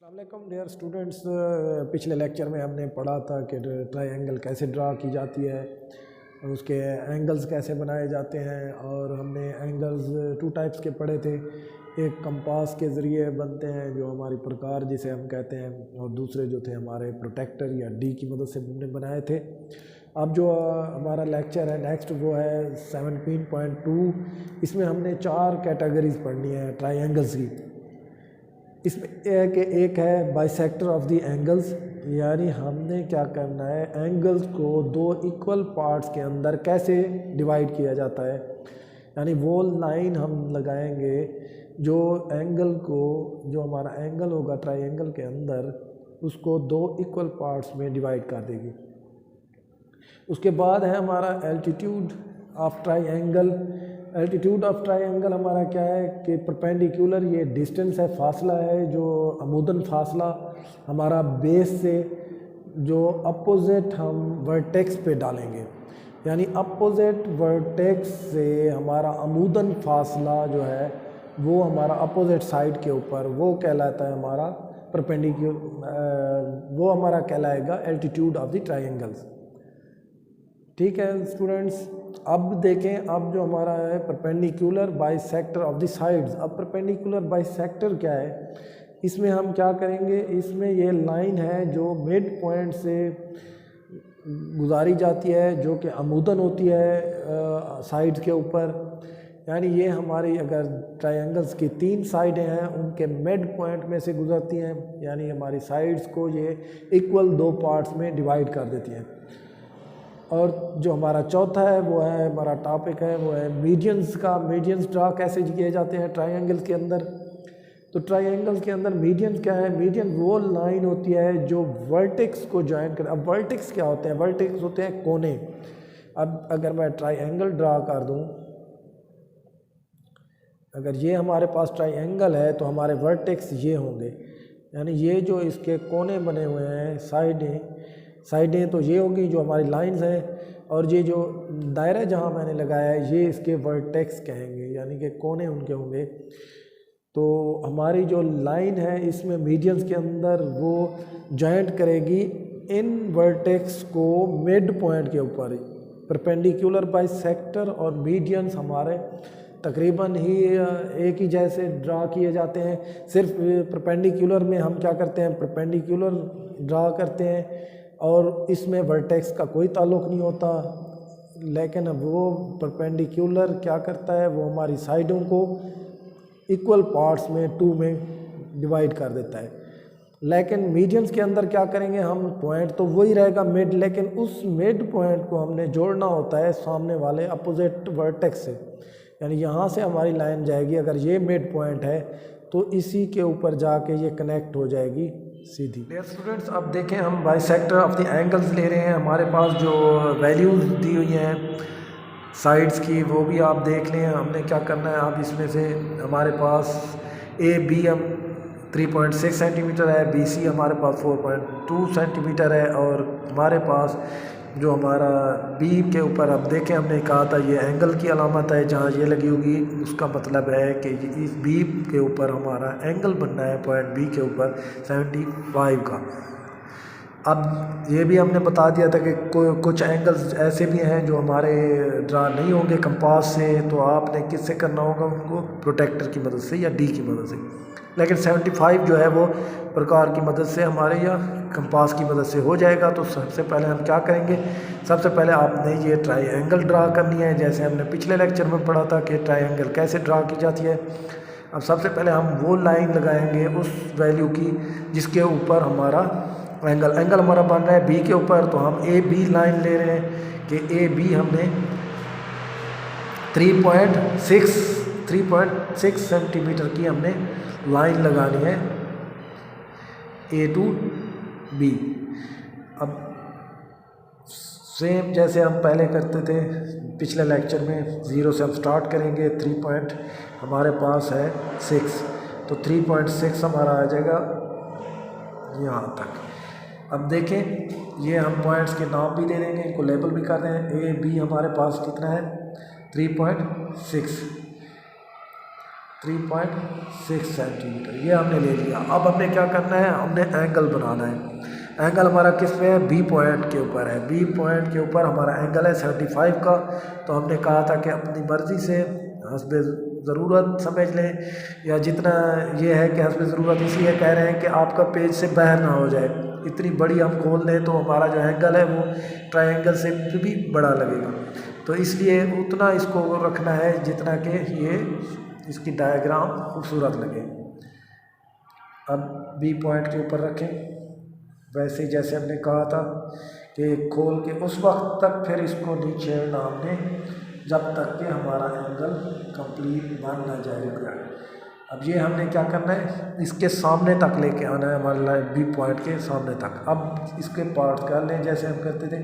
अस्सलामुअलैकुम dear students. पिछले lecture में हमने पढ़ा था कि ट्रायंगल कैसे ड्रा की जाती है, उसके एंगल्स कैसे बनाए जाते हैं, और हमने एंगल्स टू टाइप्स के पढ़े थे। एक कंपास के ज़रिए बनते हैं जो हमारी प्रकार जिसे हम कहते हैं, और दूसरे जो थे हमारे प्रोटेक्टर या डी की मदद से हमने बनाए थे। अब जो हमारा लेक्चर है नेक्स्ट वो है 17.2। इसमें हमने 4 कैटेगरीज पढ़नी है ट्रायंगल्स की। इसमें एक है बाइसेक्टर ऑफ द एंगल्स, यानी हमने क्या करना है, एंगल्स को 2 इक्वल पार्ट्स के अंदर कैसे डिवाइड किया जाता है। यानी वो लाइन हम लगाएंगे जो एंगल को, जो हमारा एंगल होगा ट्रायंगल के अंदर, उसको 2 इक्वल पार्ट्स में डिवाइड कर देगी। उसके बाद है हमारा altitude of triangle. Altitude of triangle हमारा क्या है कि परपेंडिकुलर, ये डिस्टेंस है, फासला है, जो अमूदन फासला हमारा बेस से जो अपोजिट हम वर्टेक्स पे डालेंगे, यानी अपोजिट वर्टेक्स से हमारा अमूदन फासला जो है वो हमारा अपोजिट साइड के ऊपर, वो कहलाता है हमारा परपेंडिकुलर, वो हमारा कहलाएगा एल्टीट्यूड ऑफ द ट्रायंगल्स। ठीक है स्टूडेंट्स, अब देखें, अब जो हमारा है perpendicular bisector of the sides. अब परपेंडिकुलर बाइसेक्टर क्या है, इसमें हम क्या करेंगे, इसमें ये लाइन है जो मिड पॉइंट से गुजारी जाती है, जो कि अमूदन होती है साइड्स के ऊपर। यानी ये हमारी अगर ट्रायंगल्स की 3 साइडें हैं, उनके मिड पॉइंट में से गुजरती हैं, यानी हमारी साइड्स को ये इक्वल 2 पार्ट्स में डिवाइड कर देती हैं। और जो हमारा चौथा है वो है, हमारा टॉपिक है वो है मीडियंस का। मीडियंस ड्रा कैसे किए जाते हैं ट्रायंगल्स के अंदर। तो ट्रायंगल्स के अंदर मीडियंस क्या है, मीडियन वो लाइन होती है जो वर्टेक्स को ज्वाइन कर। अब वर्टेक्स क्या होते हैं, वर्टेक्स होते हैं कोने। अब अगर मैं ट्रायंगल ड्रा कर दूं, अगर ये हमारे पास ट्रायंगल है तो हमारे वर्टेक्स ये होंगे, यानी ये जो इसके कोने बने हुए हैं, साइडें तो ये होंगी जो हमारी लाइंस हैं, और ये जो दायरा जहाँ मैंने लगाया है ये इसके वर्टेक्स कहेंगे, यानी कि कोने उनके होंगे। तो हमारी जो लाइन है इसमें मीडियंस के अंदर वो जॉइंट करेगी इन वर्टेक्स को मिड पॉइंट के ऊपर। परपेंडिकुलर बाइसेक्टर और मीडियंस हमारे तकरीबन ही एक ही जैसे ड्रा किए जाते हैं। सिर्फ परपेंडिकुलर में हम क्या करते हैं, परपेंडिकुलर ड्रा करते हैं और इसमें वर्टेक्स का कोई ताल्लुक़ नहीं होता। लेकिन वो परपेंडिकुलर क्या करता है, वो हमारी साइडों को इक्वल पार्ट्स में 2 में डिवाइड कर देता है। लेकिन मीडियंस के अंदर क्या करेंगे हम, पॉइंट तो वही रहेगा मिड, लेकिन उस मिड पॉइंट को हमने जोड़ना होता है सामने वाले अपोजिट वर्टेक्स से। यानी यहाँ से हमारी लाइन जाएगी, अगर ये मिड पॉइंट है तो इसी के ऊपर जाके ये कनेक्ट हो जाएगी सीधी। डियर स्टूडेंट्स, अब देखें हम बाइसेक्टर ऑफ द एंगल्स ले रहे हैं। हमारे पास जो वैल्यूज़ दी हुई हैं साइड्स की वो भी आप देख लें। हमने क्या करना है, अब इसमें से हमारे पास AB हम 3.6 सेंटीमीटर है, BC हमारे पास 4.2 सेंटीमीटर है, और हमारे पास जो हमारा B के ऊपर, अब देखें हमने कहा था ये एंगल की अलामत है, जहाँ ये लगी होगी उसका मतलब है कि इस B के ऊपर हमारा एंगल बनना है, पॉइंट B के ऊपर 75 का। अब ये भी हमने बता दिया था कि कुछ एंगल्स ऐसे भी हैं जो हमारे ड्रा नहीं होंगे कंपास से, तो आपने किससे करना होगा उनको, प्रोटेक्टर की मदद से या डी की मदद से। लेकिन 75 जो है वो प्रकार की मदद से हमारे या कंपास की मदद से हो जाएगा। तो सबसे पहले हम क्या करेंगे, सबसे पहले आपने ये ट्रायंगल ड्रा करनी है, जैसे हमने पिछले लेक्चर में पढ़ा था कि ट्रायंगल कैसे ड्रा की जाती है। अब सबसे पहले हम वो लाइन लगाएंगे उस वैल्यू की जिसके ऊपर हमारा एंगल हमारा बन रहा है B के ऊपर। तो हम AB लाइन ले रहे हैं कि AB हमने 3.6 सेंटीमीटर की हमने लाइन लगानी है A to B। अब सेम जैसे हम पहले करते थे पिछले लेक्चर में, 0 से हम स्टार्ट करेंगे, 3 पॉइंट हमारे पास है 6, तो 3.6 हमारा आ जाएगा यहाँ तक। अब देखें ये हम पॉइंट्स के नाम भी दे देंगे, इनको लेबल भी कर रहे हैं। AB हमारे पास कितना है, 3.6 3.6 सेंटीमीटर, ये हमने ले लिया। अब हमने क्या करना है, हमने एंगल बनाना है। एंगल हमारा किस पे है, बी पॉइंट के ऊपर है। बी पॉइंट के ऊपर हमारा एंगल है 75 का। तो हमने कहा था कि अपनी मर्ज़ी से हस्बे ज़रूरत समझ लें, या जितना ये है कि हस्बे ज़रूरत इसलिए कह रहे हैं कि आपका पेज से बाहर ना हो जाए। इतनी बड़ी हम खोल दें तो हमारा जो एंगल है वो ट्रायंगल से भी बड़ा लगेगा, तो इसलिए उतना इसको रखना है जितना कि ये इसकी डायग्राम खूबसूरत लगे। अब बी पॉइंट के ऊपर रखें, वैसे ही जैसे हमने कहा था कि खोल के उस वक्त तक फिर इसको नहीं छेड़ना हमने जब तक कि हमारा एंगल कंप्लीट बन ना जाएगा। अब ये हमने क्या करना है, इसके सामने तक लेके आना है, हमारे लाइन बी पॉइंट के सामने तक। अब इसके पार्ट कर लें जैसे हम करते थे।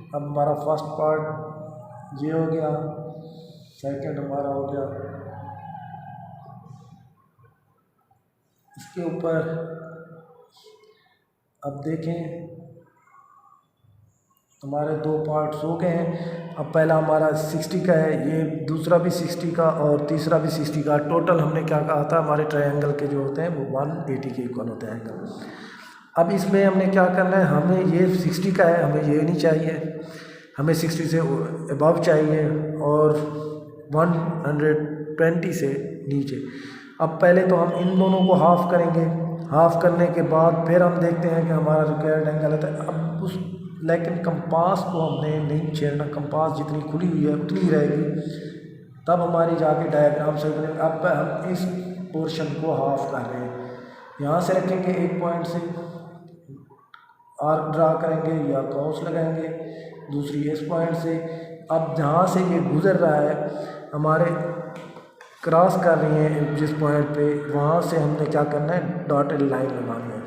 अब हमारा फर्स्ट पार्ट ये हो गया, सेकंड हमारा हो गया, इसके ऊपर अब देखें हमारे दो पार्ट्स हो गए हैं। अब पहला हमारा 60 का है, ये दूसरा भी 60 का और तीसरा भी 60 का। टोटल हमने क्या कहा था, हमारे ट्रायंगल के जो होते हैं वो 180 के इक्वल होते हैं एंगल। अब इसमें हमने क्या करना है, हमें ये 60 का है, हमें ये नहीं चाहिए, हमें 60 से अबव चाहिए और 120 से नीचे। अब पहले तो हम इन दोनों को हाफ़ करेंगे, हाफ़ करने के बाद फिर हम देखते हैं कि हमारा रिक्वायर्ड एंगल है। अब उस लेकिन कंपास को हमने नहीं छेड़ना, कंपास जितनी खुली हुई है उतनी रहेगी, तब हमारी जाके डायग्राम से बनेगी। अब हम इस पोर्शन को हाफ़ कर रहे हैं, यहाँ से रखेंगे एक पॉइंट से आर्क ड्रा करेंगे या क्रॉस लगाएंगे, दूसरी इस पॉइंट से। अब जहाँ से ये गुज़र रहा है हमारे क्रॉस कर रही है जिस पॉइंट पे, वहाँ से हमने क्या करना है, डॉटेड लाइन लगानी है।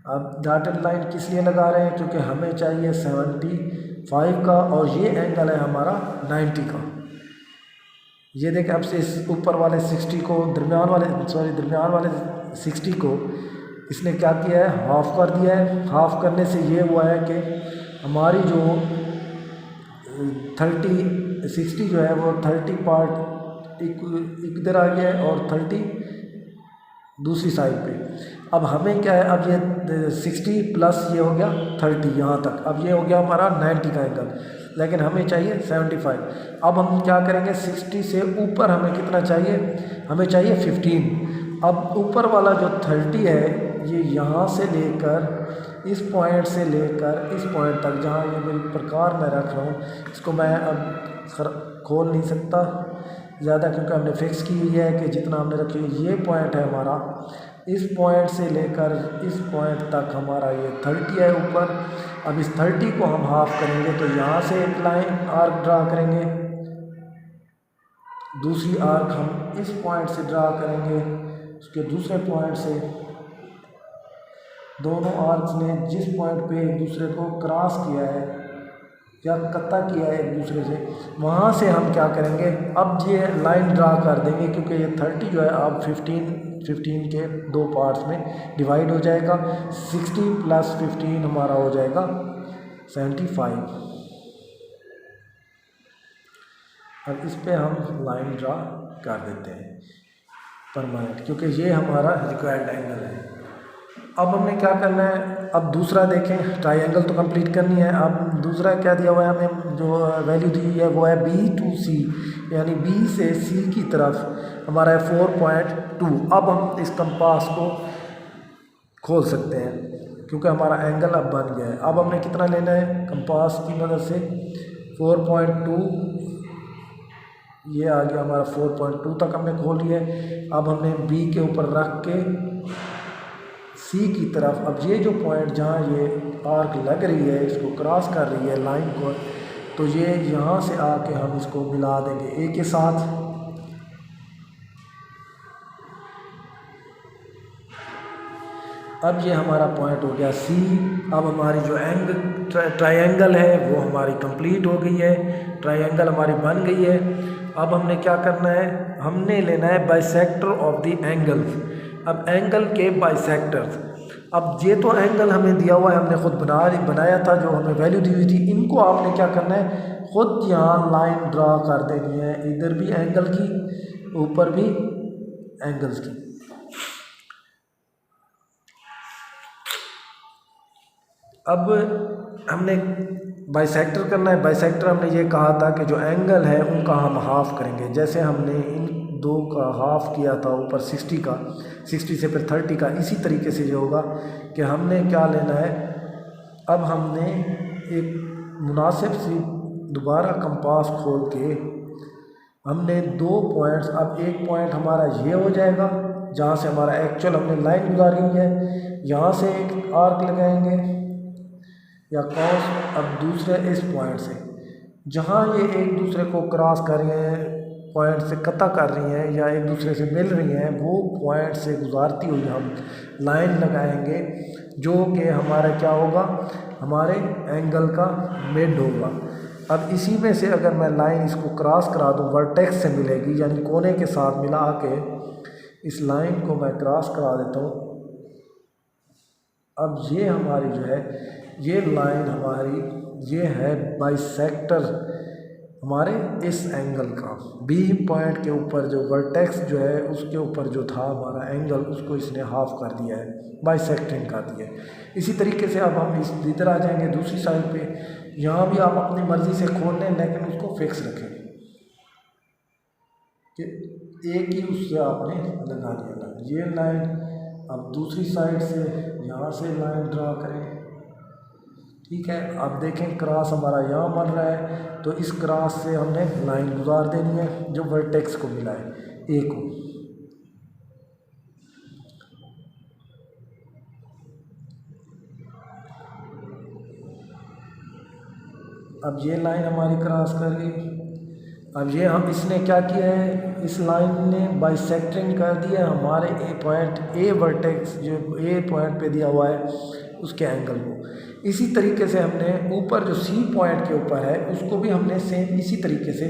अब डॉटेड लाइन किस लिए लगा रहे हैं, क्योंकि हमें चाहिए 75 का और ये एंगल है हमारा 90 का। ये देखें, अब से इस ऊपर वाले 60 को दरमियान वाले 60 को इसने क्या किया है, हाफ़ कर दिया है। हाफ़ करने से ये हुआ है कि हमारी जो 60 जो है वो 30 पार्ट इधर आ गया है और 30 दूसरी साइड पे। अब हमें क्या है, अब ये 60 प्लस ये हो गया 30 यहाँ तक, अब ये हो गया हमारा 90 का एंगल, लेकिन हमें चाहिए 75। अब हम क्या करेंगे, 60 से ऊपर हमें कितना चाहिए, हमें चाहिए 15। अब ऊपर वाला जो 30 है ये यहाँ से लेकर इस पॉइंट से लेकर इस पॉइंट तक, जहाँ ये मेरे प्रकार में रख रहा हूँ, इसको मैं अब खोल नहीं सकता ज़्यादा क्योंकि हमने फिक्स की हुई है कि जितना हमने रखी हुई। ये पॉइंट है हमारा, इस पॉइंट से लेकर इस पॉइंट तक हमारा ये 30 है ऊपर। अब इस 30 को हम हाफ़ करेंगे तो यहाँ से एक लाइन आर्क ड्रा करेंगे, दूसरी आर्क हम इस पॉइंट से ड्रा करेंगे, उसके दूसरे पॉइंट से। दोनों आर्क्स ने जिस पॉइंट पे एक दूसरे को क्रॉस किया है या कत्ता किया है एक दूसरे से, वहाँ से हम क्या करेंगे, अब ये लाइन ड्रा कर देंगे, क्योंकि ये 30 जो है अब 15 के दो पार्ट्स में डिवाइड हो जाएगा। 60 प्लस 15 हमारा हो जाएगा 75। अब इस पे हम लाइन ड्रा कर देते हैं परमानेंट, क्योंकि ये हमारा रिक्वायर्ड एंगल है। अब हमने क्या करना है, अब दूसरा देखें, ट्रायंगल तो कंप्लीट करनी है। अब दूसरा क्या दिया हुआ है हमें, जो वैल्यू दी हुई है वो है B to C, यानी B से C की तरफ हमारा है 4.2। अब हम इस कंपास को खोल सकते हैं क्योंकि हमारा एंगल अब बन गया है। अब हमने कितना लेना है, कंपास की मदद से 4.2, ये आ गया हमारा 4.2 तक हमने खोल लिया है। अब हमने B के ऊपर रख के C की तरफ, अब ये जो पॉइंट जहाँ ये आर्क लग रही है इसको क्रॉस कर रही है लाइन को, तो ये यहाँ से आके हम इसको मिला देंगे A के साथ। अब ये हमारा पॉइंट हो गया C। अब हमारी जो ट्रायंगल है वो हमारी कंप्लीट हो गई है, ट्रायंगल हमारी बन गई है। अब हमने क्या करना है, हमने लेना है बाइसेक्टर ऑफ द एंगल्स। अब एंगल के बाइसेक्टर्स, अब ये तो एंगल हमें दिया हुआ है, हमने ख़ुद बनाया था, जो हमें वैल्यू दी हुई थी। इनको आपने क्या करना है, ख़ुद यहाँ लाइन ड्रा कर देनी है, इधर भी एंगल की, ऊपर भी एंगल्स की। अब हमने बाइसेक्टर करना है। बाइसेक्टर हमने ये कहा था कि जो एंगल है उनका हम हाफ करेंगे। जैसे हमने इन दो का हाफ किया था ऊपर 60 का, 60 से फिर 30 का, इसी तरीके से ये होगा कि हमने क्या लेना है। अब हमने एक मुनासिब सी दोबारा कंपास खोल के हमने 2 पॉइंट्स, अब एक पॉइंट हमारा ये हो जाएगा जहाँ से हमारा एक्चुअल हमने लाइन गुजारी हुई है, यहाँ से एक आर्क लगाएंगे या कॉस। अब दूसरे इस पॉइंट से जहाँ ये एक दूसरे को क्रॉस कर रही हैं, पॉइंट से कता कर रही हैं या एक दूसरे से मिल रही हैं, वो पॉइंट से गुजारती हुई हम लाइन लगाएंगे जो कि हमारा क्या होगा, हमारे एंगल का मिड होगा। अब इसी में से अगर मैं लाइन इसको क्रॉस करा दूँ, वर्टेक्स से मिलेगी, यानी कोने के साथ मिला के इस लाइन को मैं क्रॉस करा देता हूँ। अब ये हमारी जो है ये लाइन हमारी ये है बाइसेक्टर हमारे इस एंगल का। बी पॉइंट के ऊपर जो वर्टेक्स जो है उसके ऊपर जो था हमारा एंगल, उसको इसने हाफ कर दिया है, बाइसेक्टिंग कर दिया है। इसी तरीके से अब हम इधर आ जाएंगे दूसरी साइड पे। यहाँ भी आप अपनी मर्ज़ी से खोल लें, लेकिन उसको फिक्स रखें कि एक ही उससे आपने लगा दिया ये लाइन। अब दूसरी साइड से यहाँ से लाइन ड्रा करें, ठीक है। अब देखें क्रॉस हमारा यहाँ बन रहा है, तो इस क्रॉस से हमने लाइन गुजार देनी है जो वर्टेक्स को मिला है ए को। अब ये लाइन हमारी क्रॉस कर गई। अब ये हम इसने क्या किया है, इस लाइन ने बाइसेक्टिंग कर दिया हमारे ए पॉइंट, ए वर्टेक्स जो ए पॉइंट पे दिया हुआ है उसके एंगल को। इसी तरीके से हमने ऊपर जो सी पॉइंट के ऊपर है उसको भी हमने सेम इसी तरीके से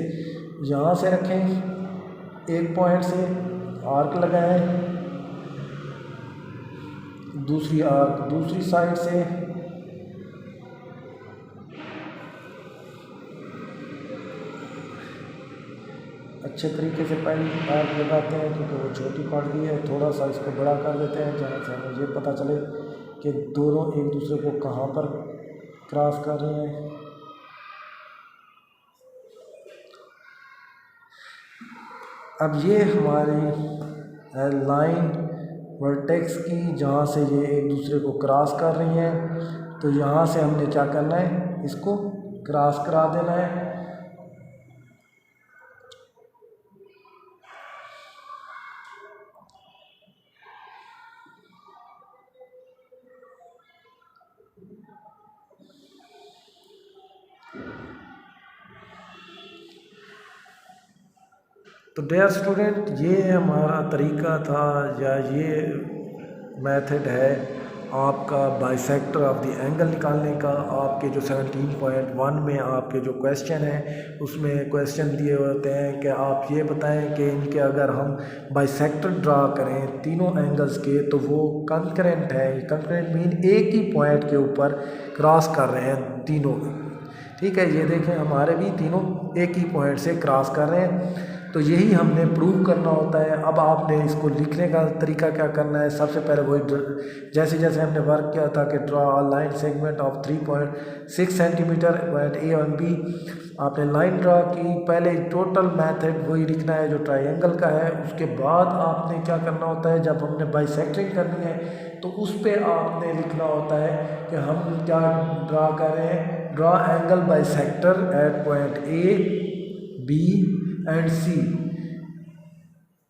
यहाँ से रखें, एक पॉइंट से आर्क लगाएं, दूसरी आर्क दूसरी साइड से, अच्छे तरीके से पहले आर्क लगाते हैं क्योंकि वो छोटी पड़ गई है। थोड़ा सा इसको बड़ा कर देते हैं जहाँ से हमें ये पता चले कि दोनों एक दूसरे को कहाँ पर क्रॉस कर रहे हैं। अब ये हमारी लाइन वर्टेक्स की जहाँ से ये एक दूसरे को क्रॉस कर रही हैं, तो यहाँ से हमने क्या करना है, इसको क्रॉस करा देना है। तो डियर स्टूडेंट, ये हमारा तरीका था या ये मेथड है आपका बाइसेक्टर ऑफ द एंगल निकालने का। आपके जो 17.1 में आपके जो क्वेश्चन हैं उसमें क्वेश्चन दिए होते हैं कि आप ये बताएं कि इनके अगर हम बाइसेक्टर ड्रा करें तीनों एंगल्स के तो वो कंकरेंट है। कंकरेंट मीन एक ही पॉइंट के ऊपर क्रॉस कर रहे हैं तीनों, ठीक है। ये देखें हमारे भी तीनों एक ही पॉइंट से क्रॉस कर रहे हैं, तो यही हमने प्रूव करना होता है। अब आपने इसको लिखने का तरीका क्या करना है, सबसे पहले वही जैसे जैसे हमने वर्क किया था कि draw line segment of 3.6 centimetre point A और बी, आपने लाइन ड्रा की। पहले टोटल मेथड वही लिखना है जो ट्रायंगल का है। उसके बाद आपने क्या करना होता है, जब हमने बाइसेक्टिंग करनी है तो उस पर आपने लिखना होता है कि हम क्या ड्रा कर रहे हैं, draw angle bisector at point A B and C.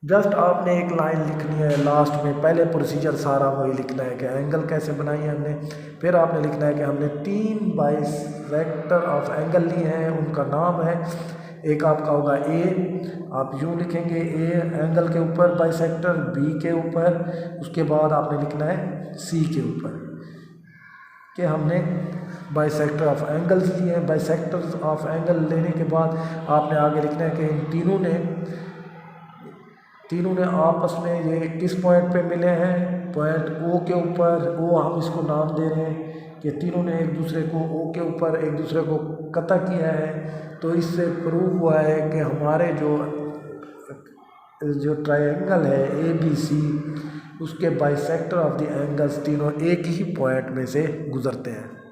Just आपने एक लाइन लिखनी है लास्ट में, पहले प्रोसीजर सारा वही लिखना है कि एंगल कैसे बनाई है हमने। फिर आपने लिखना है कि हमने 3 बाइसेक्टर ऑफ एंगल लिए हैं, उनका नाम है, एक आपका होगा ए, आप यूँ लिखेंगे ए एंगल के ऊपर बाइसेक्टर, बी के ऊपर, उसके बाद आपने लिखना है सी के ऊपर कि हमने बाइसेक्टर ऑफ एंगल्स लिए हैं। बाइसेक्टर्स ऑफ एंगल लेने के बाद आपने आगे लिखना है कि इन तीनों ने आपस में ये किस पॉइंट पे मिले हैं, पॉइंट ओ के ऊपर। ओ हम इसको नाम दे रहे हैं कि तीनों ने एक दूसरे को ओ के ऊपर एक दूसरे को कता किया है। तो इससे प्रूव हुआ है कि हमारे जो जो ट्रायंगल है ABC, उसके बाइसेक्टर ऑफ द एंगल्स तीनों एक ही पॉइंट में से गुजरते हैं।